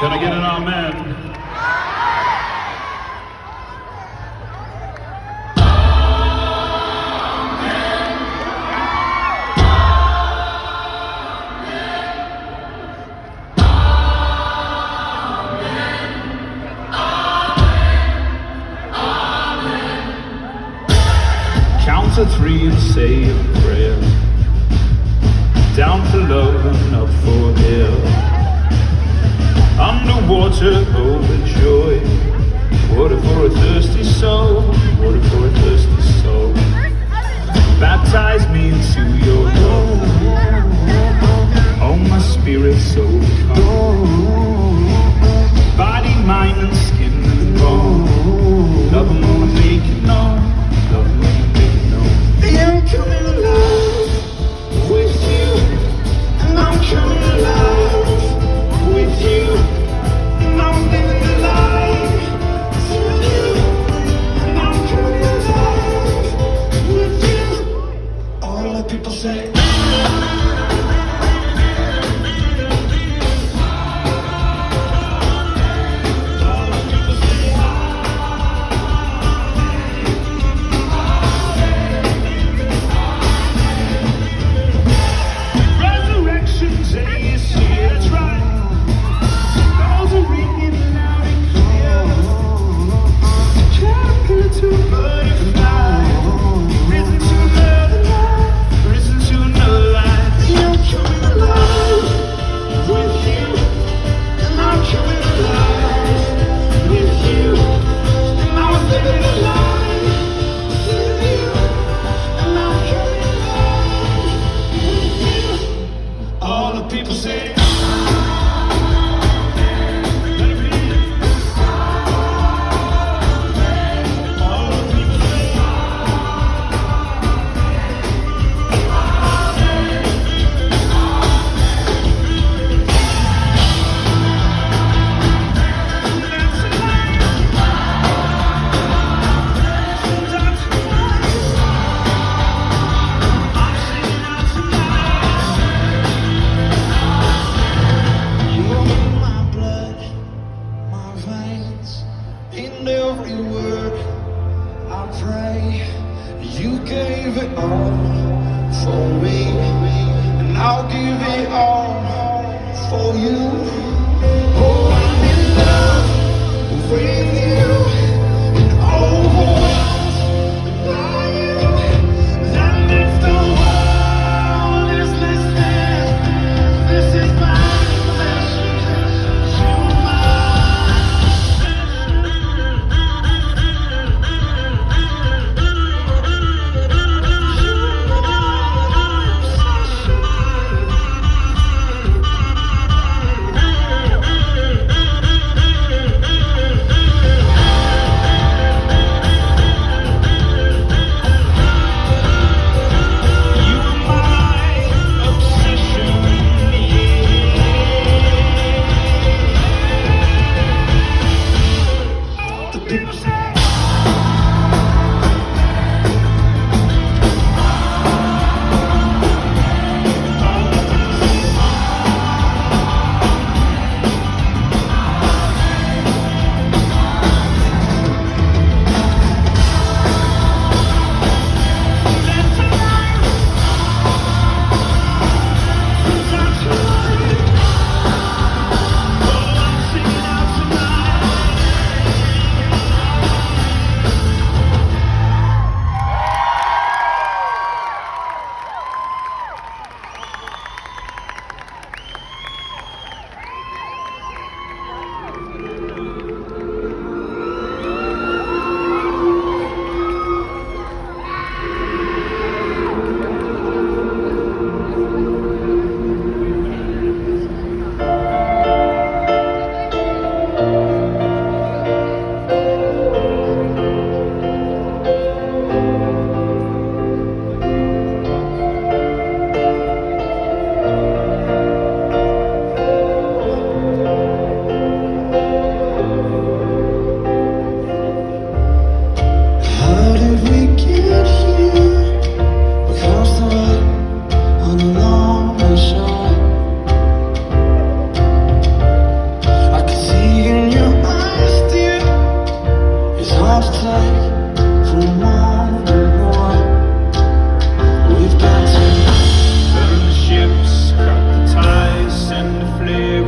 Can I get an amen? Count to three and say a prayer. Down for love and up for air. Underwater, overjoyed. Water for a thirsty soul. Water for a thirsty soul. Baptize me into your love. Oh, my spirit, soul, come. Body, mind, and skin and bone. Love them all and make it known. Love them all and make it known. I'm coming alive with you, and I'm coming alive with you, and I'm living the life to you, and I'm coming alive with you. All the people say. People say every word I pray. You gave it all for me, and I'll give it all for you. Oh, I'm in love with you, and overwhelmed by you. And if the world is listening, this is my message to my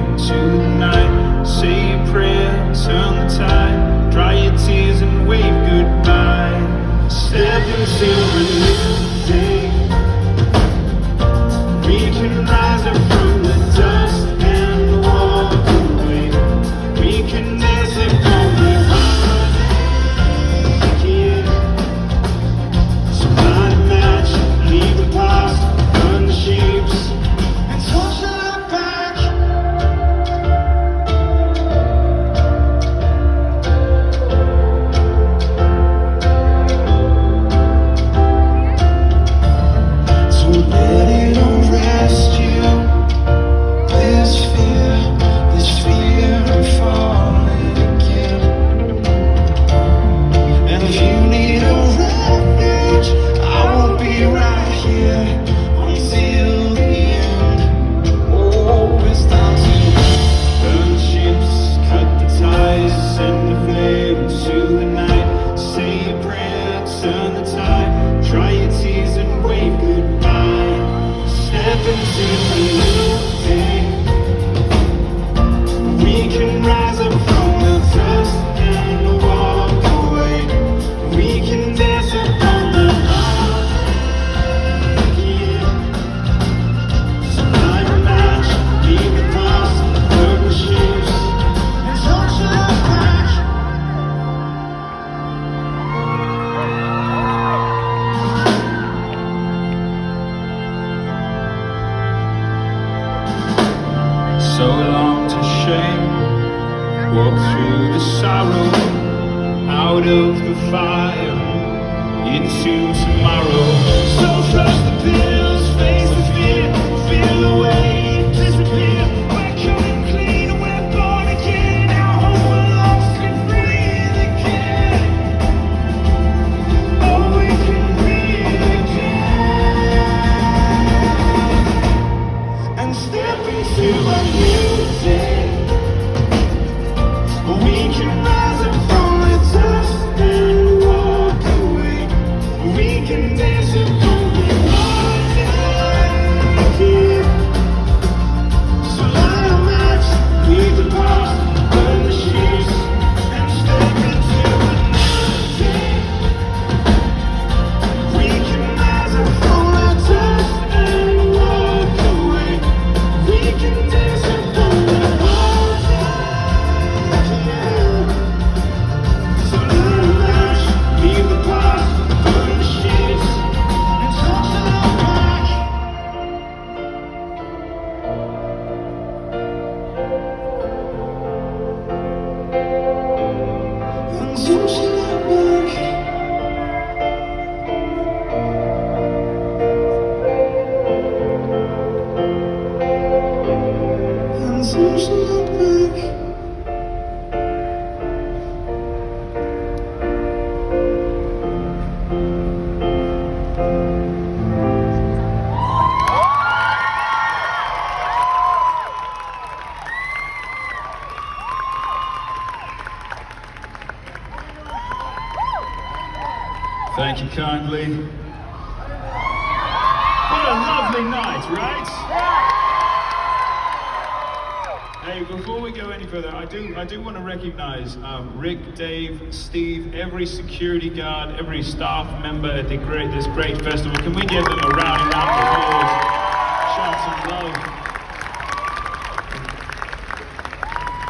into the night. Say a prayer, turn the tide. Dry your tears and wave goodbye. Step into a new day. We can rise up from the dust and walk away. We can dance upon the heartache, yeah. So light a match, leave the past, burn the ships, and toss it back. So let it unrest you. This fear of falling again. And if you need a refuge, I will be right here until the end. Oh, it's time to burn the ships, cut the ties, send the flame into the night. Say a prayer, turn the tide, dry your tears and wave goodbye. Step into the new day. We can rise up from the dust and walk away. We can dance upon the heartache, yeah. So light a match, leave the past, burn the ships, and toss it back. So long to shame, walk through the sorrow, out of the fire, into tomorrow. So trust the pills, face the fear, feel the weight, disappear. We're coming clean, we're born again. Our hope will lost and breathe again. Oh, we can breathe again. And step into a new day. We can rise up from the dust and walk away. We can dance upon the heartache, yeah. So light a match, leave the past, burn the ships, and step into a new day. We can rise up from the dust and walk away. We can dance upon the heartache, yeah. So light a match, leave the past, burn the ships, and toss it back. And toss it back. And toss it back. Thank you kindly. What a lovely night, right? Hey, before we go any further, I do want to recognize Rick, Dave, Steve, every security guard, every staff member at this great festival. Can we give them a round of applause? Shout some love.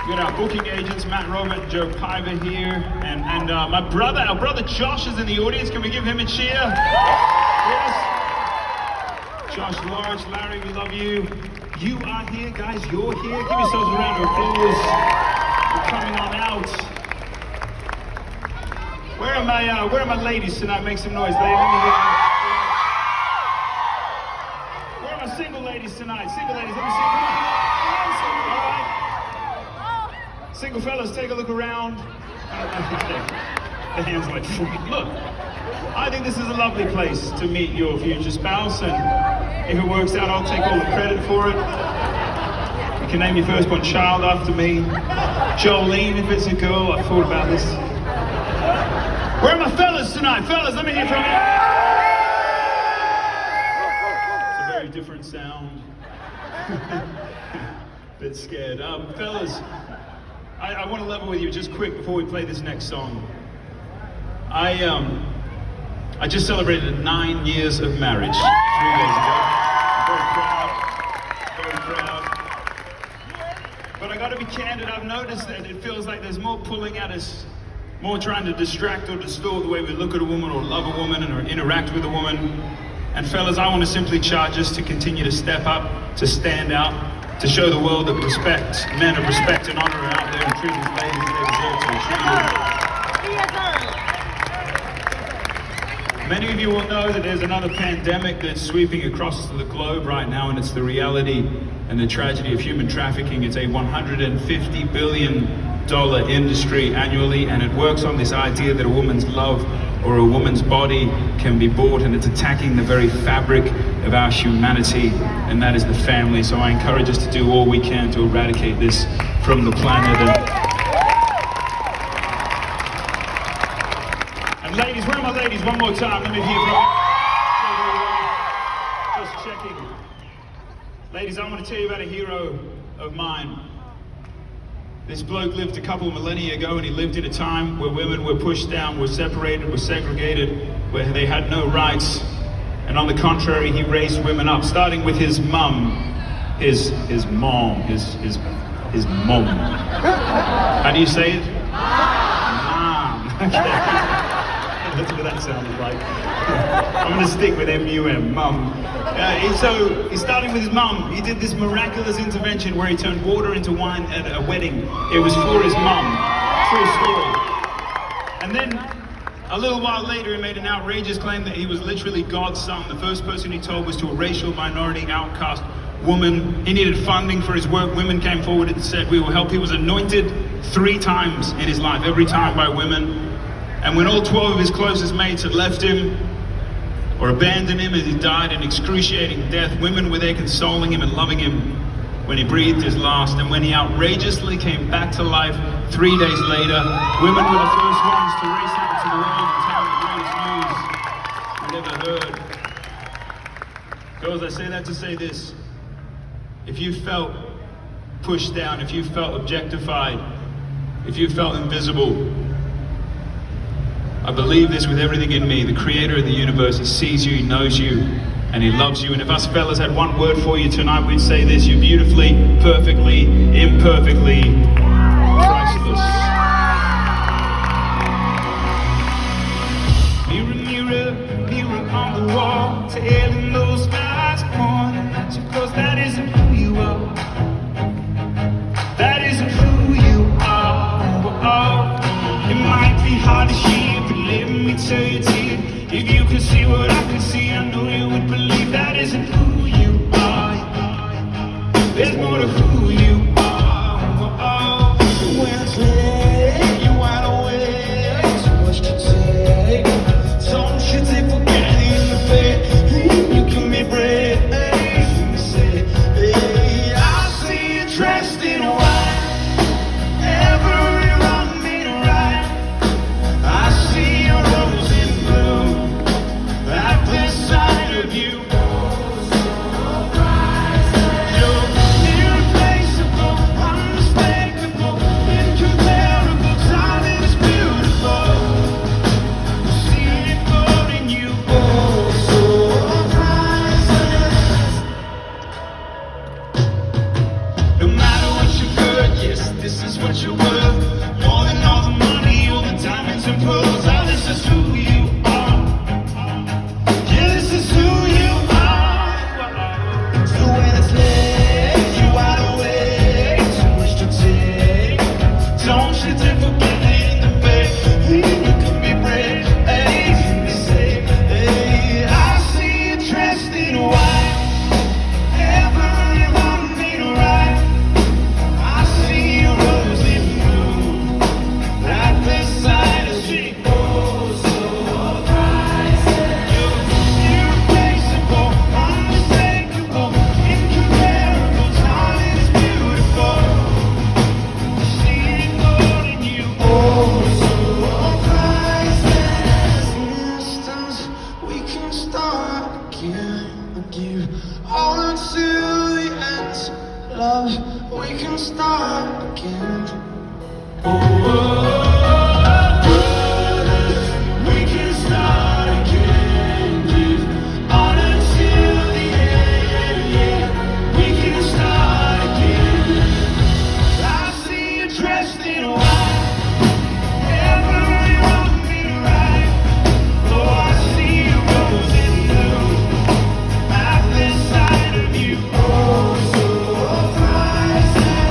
We got our booking agents, Matt Robert and Joe Piver here, and our brother Josh is in the audience. Can we give him a cheer? Yes. Josh Lawrence, Larry, we love you. You are here, guys. You're here. Give yourselves a round of applause for coming on out. Where are my ladies tonight? Make some noise, ladies. Let me hear you. Where are my single ladies tonight? Single ladies, let me see. Come on. All right. Single fellas, take a look around. The hands like, look. I think this is a lovely place to meet your future spouse, and if it works out, I'll take all the credit for it. You can name your firstborn child after me. Jolene, if it's a girl. I thought about this. Where are my fellas tonight? Fellas, let me hear from you. It's a very different sound. Bit scared. Fellas, I want to level with you just quick before we play this next song. I just celebrated 9 years of marriage 3 days ago. I'm very proud. But I got to be candid, I've noticed that it feels like there's more pulling at us, more trying to distract or distort the way we look at a woman or love a woman or interact with a woman. And fellas, I want to simply charge us to continue to step up, to stand out, to show the world that respect, men of respect and honor are out there and treat these ladies they deserve to. Many of you will know that there's another pandemic that's sweeping across the globe right now, and it's the reality and the tragedy of human trafficking. It's a $150 billion industry annually, and it works on this idea that a woman's love or a woman's body can be bought, and it's attacking the very fabric of our humanity, and that is the family. So I encourage us to do all we can to eradicate this from the planet. And ladies, where are my ladies? One more time, let me hear from you. Just checking. Ladies, I want to tell you about a hero of mine. This bloke lived a couple of millennia ago, and he lived in a time where women were pushed down, were separated, were segregated, where they had no rights. And on the contrary, he raised women up, starting with his mum, his mom. How do you say it? Mom. Okay. That's what that sounded like. I'm going to stick with M-U-M, mum. So he's starting with his mum. He did this miraculous intervention where he turned water into wine at a wedding. It was for his mum. True story. And then a little while later, he made an outrageous claim that he was literally God's son. The first person he told was to a racial minority outcast woman. He needed funding for his work. Women came forward and said, "We will help." He was anointed 3 times in his life, every time by women. And when all 12 of his closest mates had left him or abandoned him as he died an excruciating death, women were there consoling him and loving him when he breathed his last. And when he outrageously came back to life 3 days later, women were the first ones to race out to the world and tell the greatest news we'd ever heard. Girls, I say that to say this. If you felt pushed down, if you felt objectified, if you felt invisible, I believe this with everything in me. The creator of the universe, he sees you, he knows you, and he loves you. And if us fellas had one word for you tonight, we'd say this: you're beautifully, perfectly, imperfectly priceless. Mirror, mirror, mirror on the wall, telling those guys pointing at you, 'cause that isn't who you are. That isn't who you are. Oh, it might be hard to hear. Let me tell you, dear, if you could see what I can see, I know you would believe that isn't who you are. There's more to who you are. When it's late, you're wide awake, so much to take. Don't you take for granted in the face. You can be brave. You say, hey, I see you dressed in white. Every wrong made right. I see your rose in bloom at the sight of you. Your beautiful start again. We can start again. Live on until the end. Yeah, we can start again. I see you dressed in white. Every wrong me right. Oh, I see you rose in blue. At the sight of you. Oh, so priceless.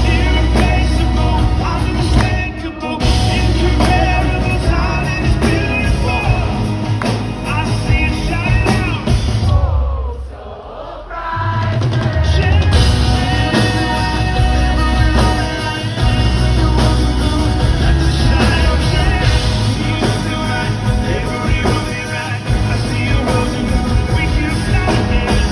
Irreplaceable, unmistakable, incomparable, talent is beautiful. I see it shining out. Oh, so priceless. At the shine of your see you still right. Every rose is right. I see you rose in blue. We can start again.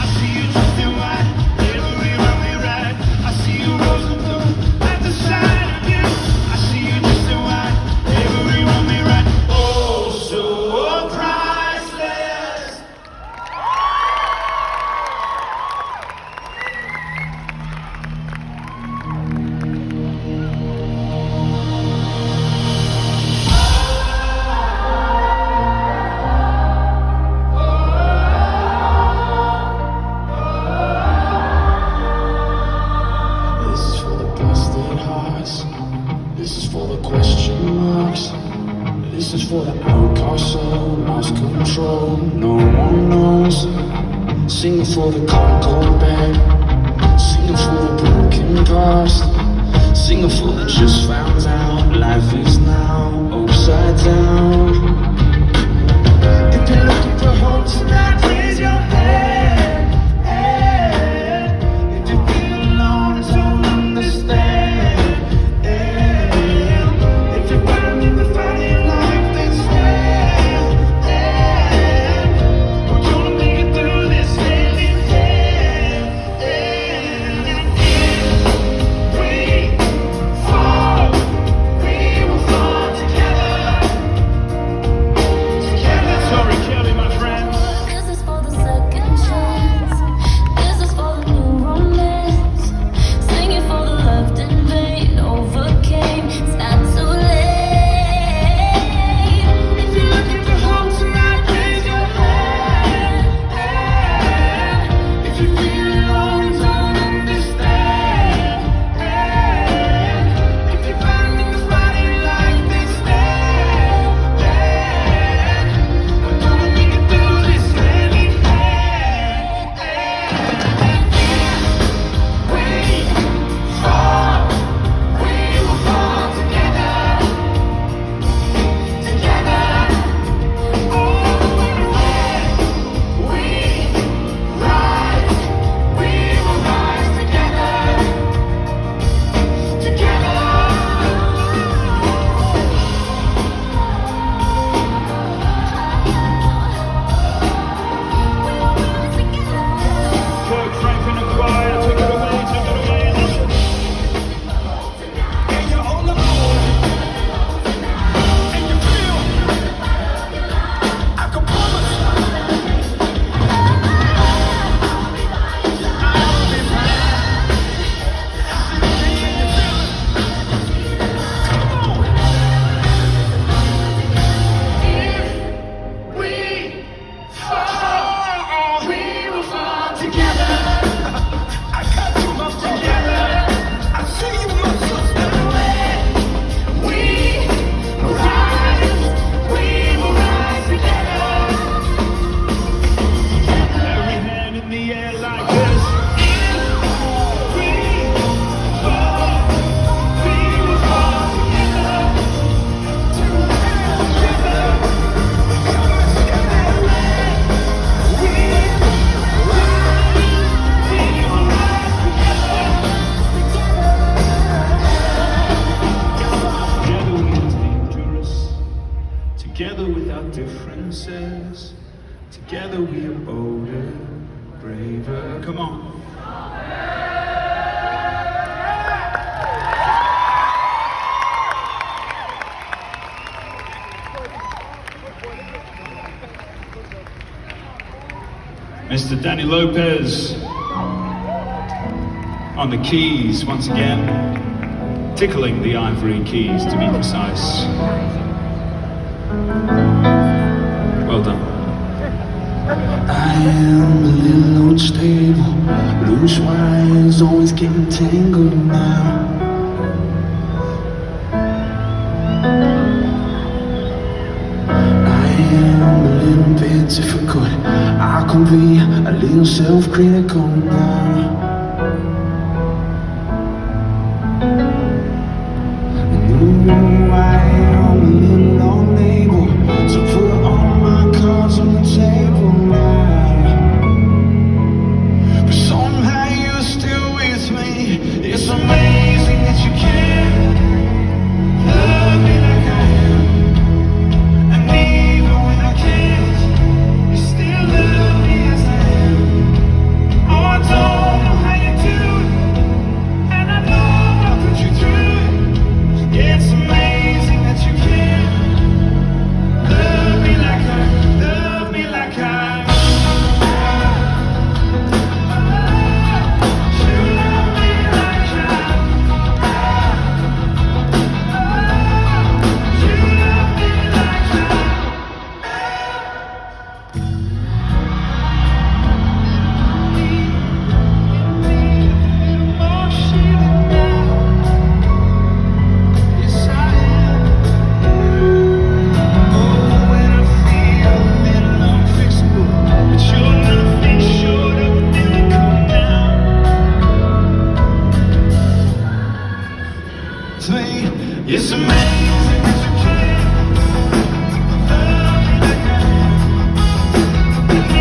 I see you just in white. Every rose is right. I see you rose in blue. At the shine of you. I see you just in white. Every rose is right. Oh, so priceless. This is for the busted hearts. This is for the question marks. This is for the outcast soul, lost control, no one knows. Singing for the concord bed, singing for the broken past, singing for the just found out life is now upside down. If you're looking for hope tonight, raise your hand. If you feel alone and don't understand, if you're finding the fight in your life, then stand. We're gonna make it through this hand in hand. If we fall, we will fall together. Together. Sorry, Kelly, my friend. This is for the second chance. This is for the new romance. Singing for the left in vain overcame. It's not too late. If you're looking for hope tonight, raise your hand. If you feel alone and don't understand, if you're finding the fight in life, then stand. We're gonna make it through this hand in hand. We fall, we will fall together. Together. All the way we rise, we will rise together. Together. Kirk Franklin and choir, take it away, listen. And you're all alone, and you feel, I can promise you, I'll be back. Can you feel it? Come on. If we fall, we will fall together. I got you, my friend. Together. I see you, my sister. We rise, we will rise together. Every hand in the air like this. If we fall, we will fall together. Together. We will rise together. Together we are dangerous. Together without differences. Together we are bolder, braver. Come on. Mr. Danny Lopez on the keys once again, tickling the ivory keys to be precise. Well done. I am a little unstable, loose wires always getting tangled now. I am a little bit difficult, I can be a little self-critical now. I am a little unable to put all my cards on the table now. But somehow you're still with me. It's amazing that you can love me like I am. And even when I can't, you still love me as I am. Oh, I don't know how you do it, and I know I'll put you through it. It's amazing that you can love me like I. You love me like I. You love me like it's amazing that you can love me like I am. And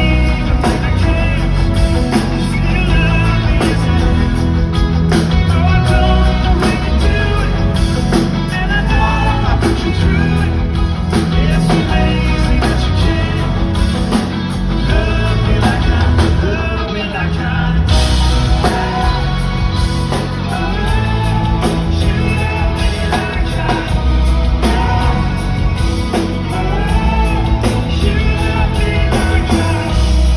even when I can't, you still love me as I am. Oh, I don't know how you do it, and I know I'll put you through it. It's amazing that you can love me like I, love me like I.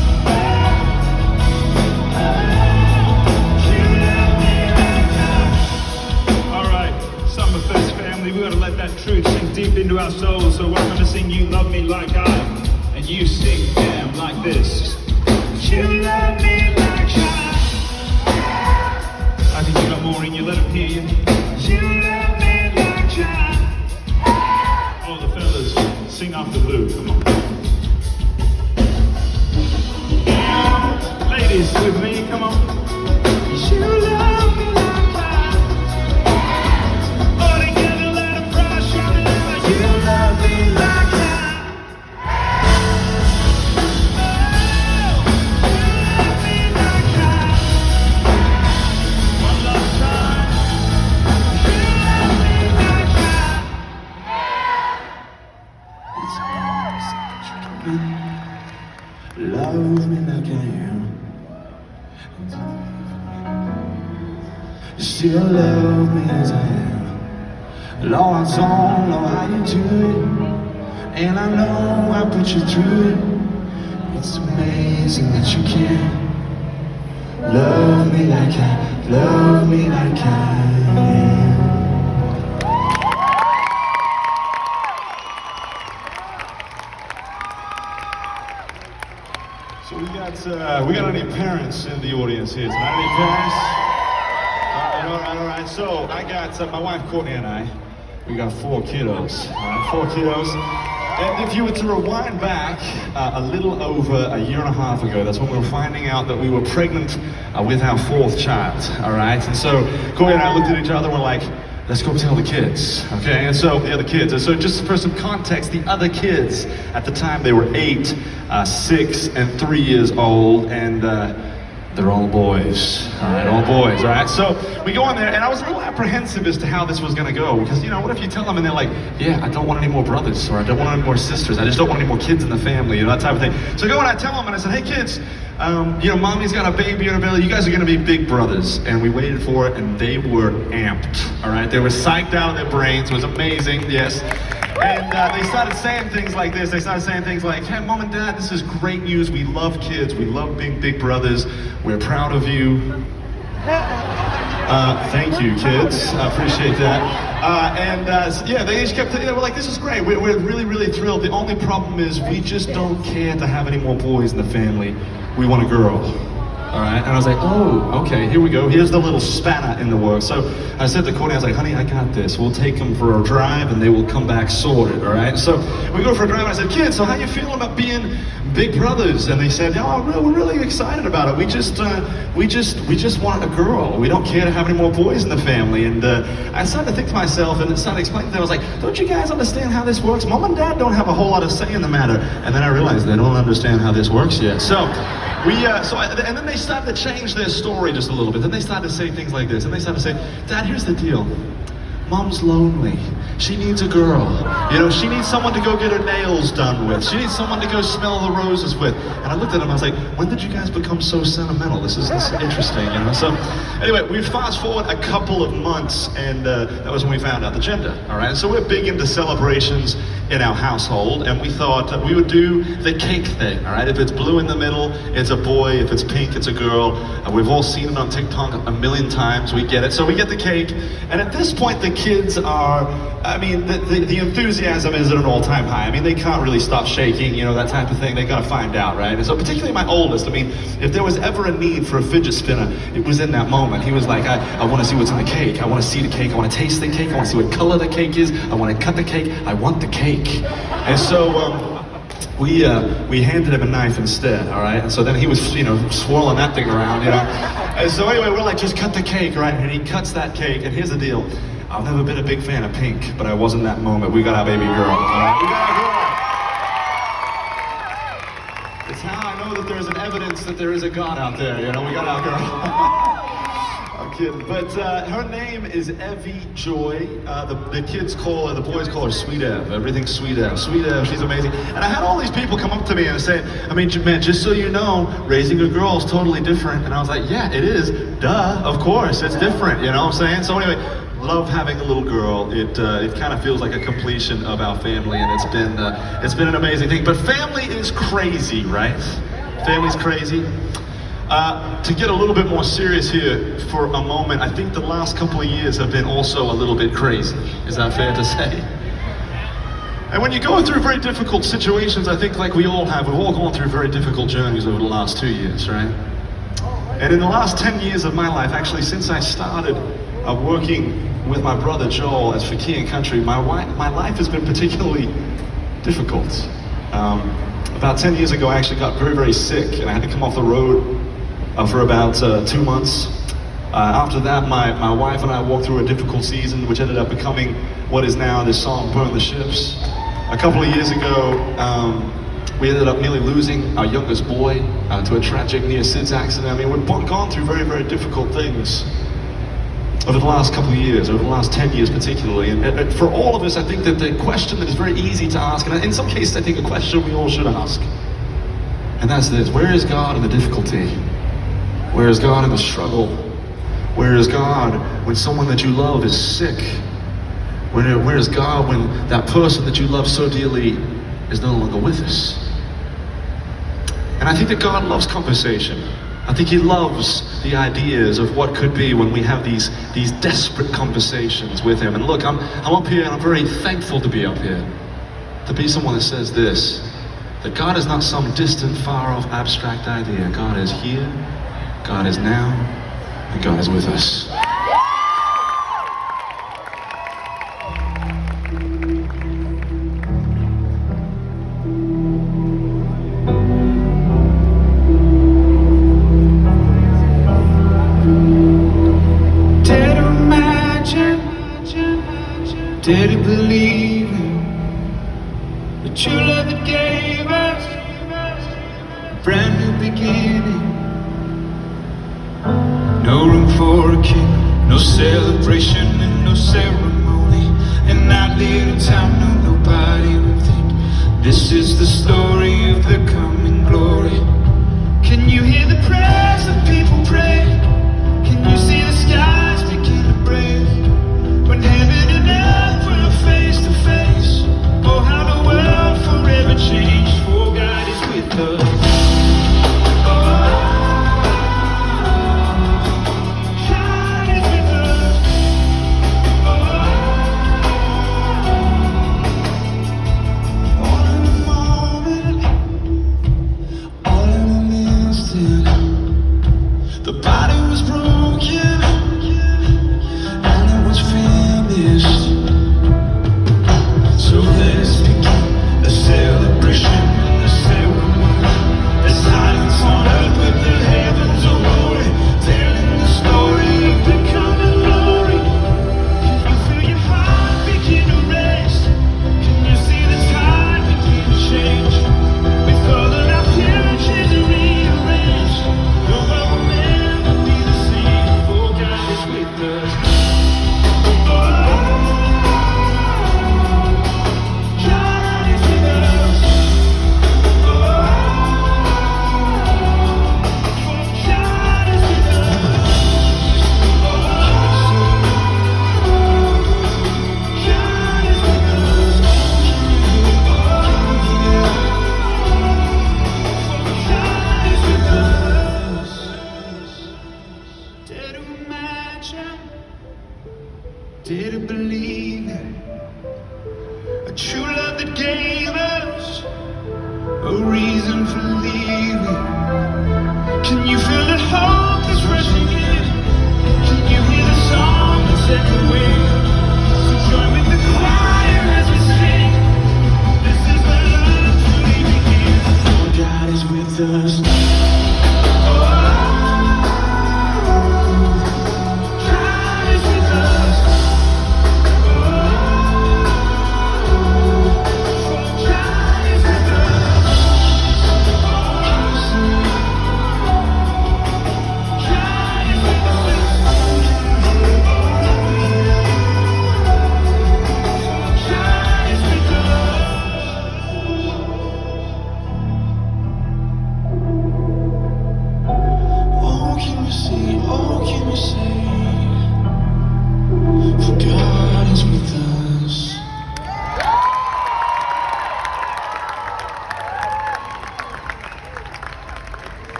Truth sink deep into our souls, so we're going to sing You Love Me Like I, and you sing damn like this. You love me like I think you got more in you, let them hear you. You love me like I. All the fellas, sing after Lou, come on. Ladies with me, come on. You love me like love me like I am. You still love me as I am. Lord, I don't know how you do it, and I know I put you through it. It's amazing that you can love me like I, love me like I am. So we got any parents in the audience here tonight? Any parents? All right. So I got my wife Courtney and I. We got 4 kiddos. All right, 4 kiddos. And if you were to rewind back a little over a year and a half ago, that's when we were finding out that we were pregnant with our 4th child. All right. And so Courtney and I looked at each other and we're like, let's go tell the kids, okay? And so the other kids, and so just for some context, the other kids at the time, they were 8, 6, and 3 years old, and they're all boys, all right, all boys, all right? So we go in there, and I was a little apprehensive as to how this was gonna go, because, you know, what if you tell them and they're like, yeah, I don't want any more brothers, or I don't want any more sisters, I just don't want any more kids in the family, you know, that type of thing. So I go and I tell them, and I said, hey kids, you know, mommy's got a baby in her belly, you guys are gonna be big brothers. And we waited for it, and they were amped, all right? They were psyched out of their brains, it was amazing, yes. And they started saying things like this. They started saying things like, hey, Mom and Dad, this is great news. We love kids. We love being big brothers. We're proud of you. Thank you, kids. I appreciate that. Yeah, they just kept, they were like, this is great. We're really, really thrilled. The only problem is we just don't care to have any more boys in the family. We want a girl. All right, and I was like, oh, okay, here we go. Here's the little spanner in the works. So I said to Courtney, I was like, honey, I got this. We'll take them for a drive and they will come back sorted, all right? So we go for a drive and I said, kids, so how you feeling about being big brothers? And they said, oh, we're really excited about it. We just want a girl. We don't care to have any more boys in the family. And I started to think to myself and started explaining to them, I was like, don't you guys understand how this works? Mom and Dad don't have a whole lot of say in the matter. And then I realized they don't understand how this works yet. So and then they started to change their story just a little bit. Then they started to say things like this. And they started to say, Dad, here's the deal. Mom's lonely. She needs a girl. You know, she needs someone to go get her nails done with. She needs someone to go smell the roses with. And I looked at him, I was like, when did you guys become so sentimental? This is interesting, you know? So anyway, we fast forward a couple of months and that was when we found out the gender, all right? So we're big into celebrations in our household and we thought that we would do the cake thing, all right? If it's blue in the middle, it's a boy. If it's pink, it's a girl. We've all seen it on TikTok a million times. We get it. So we get the cake. And at this point, the kids are, I mean, the enthusiasm is at an all-time high. I mean, they can't really stop shaking, you know, that type of thing. They gotta find out, right? And so particularly my oldest, I mean, if there was ever a need for a fidget spinner, it was in that moment. He was like, I wanna see what's in the cake. I wanna see the cake. I wanna taste the cake. I wanna see what color the cake is. I wanna cut the cake. I want the cake. And so, we handed him a knife instead, all right? And so then he was, you know, swirling that thing around, you know? And so anyway, we're like, just cut the cake, right? And he cuts that cake, and here's the deal. I've never been a big fan of pink, but I was in that moment. We got our baby girl, all right? We got our girl. It's how I know that there's an evidence that there is a God out there, you know? We got our girl. I'm kidding. But her name is Evie Joy. The kids call her, the boys call her Sweet Ev. Everything's Sweet Ev. Sweet Ev, she's amazing. And I had all these people come up to me and say, I mean, man, just so you know, raising a girl is totally different. And I was like, yeah, it is. Duh, of course, it's different, you know what I'm saying? So anyway, love having a little girl. It kind of feels like a completion of our family, and it's been an amazing thing. But family is crazy, right? Family's crazy. To get a little bit more serious here for a moment, I think the last couple of years have been also a little bit crazy. Is that fair to say? And when you go through very difficult situations, I think like we all have, we've all gone through very difficult journeys over the last 2 years, right? And in the last 10 years of my life, actually since I started working with my brother Joel as for Key and Country, my life has been particularly difficult. About 10 years ago, I actually got very, very sick, and I had to come off the road for about 2 months. After that, my wife and I walked through a difficult season, which ended up becoming what is now this song, Burn the Ships. A couple of years ago, we ended up nearly losing our youngest boy to a tragic near-SIDS accident. I mean, we've gone through very, very difficult things over the last couple of years, over the last 10 years particularly. And for all of us, I think that the question that is very easy to ask, and in some cases I think a question we all should ask, and that's this: where is God in the difficulty? Where is God in the struggle? Where is God when someone that you love is sick? Where is God when that person that you love so dearly is no longer with us? And I think that God loves conversation. I think he loves the ideas of what could be when we have these desperate conversations with him. And look, I'm up here and I'm very thankful to be up here, to be someone that says this, that God is not some distant, far off, abstract idea. God is here, God is now, and God is with us. Did you believe the true love that gave us a brand new beginning? No room for a king, no celebration and no ceremony. In that little town, no, nobody would think this is the story of the coming glory. Can you hear the prayers of people pray? Can you see the skies begin to break? When heaven and earth were face to face, oh how the world forever changed, for God is with us. didn't believe it. A true love that gave us a reason for leaving. Can you feel the hope that's rushing in? Can you hear the song that's echoing? So join with the choir as we sing. This is where love truly begins. Oh, God is with us.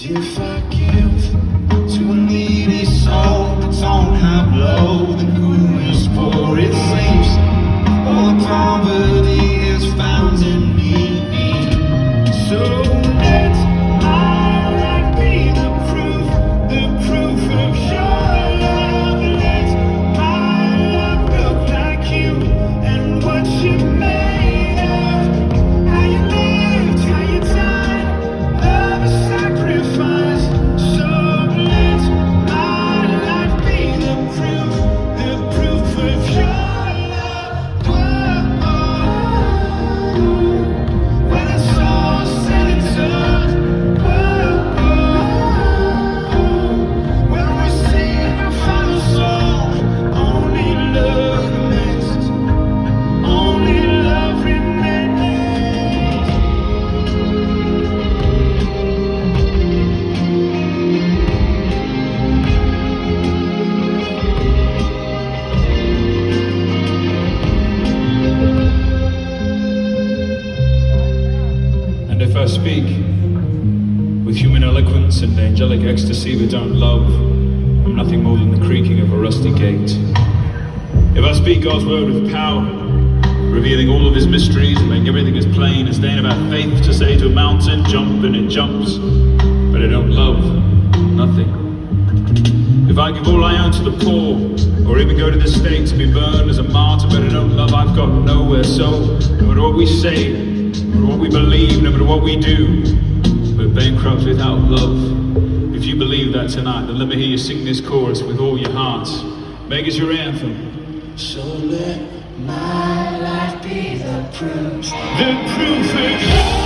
If I give to a needy soul that don't have love, then who is poor? It seems all the poverty is found in me. So let my life be the proof of your love. Let my love look like you and what you made of. How you lived, how you died, love is sacrifice. So let my life be the proof of your love. Whoa, when it's all said and done. Whoa, when we sing our final song, only love remains. Only love remains. And if I speak with human eloquence and angelic ecstasy but don't love, I'm nothing more than the creaking of a rusty gate. If I speak God's word with power, revealing all of his mysteries and making everything as plain as staying about faith to say to a mountain, jump and it jumps, but I don't love, nothing. If I give all I own to the poor, or even go to the stake to be burned as a martyr, but I don't love, I've got nowhere. So, no matter what we say, no matter what we believe, no matter what we do, we're bankrupt without love. If you believe that tonight, then let me hear you sing this chorus with all your heart. Make it your anthem. So let my life be the proof The proof of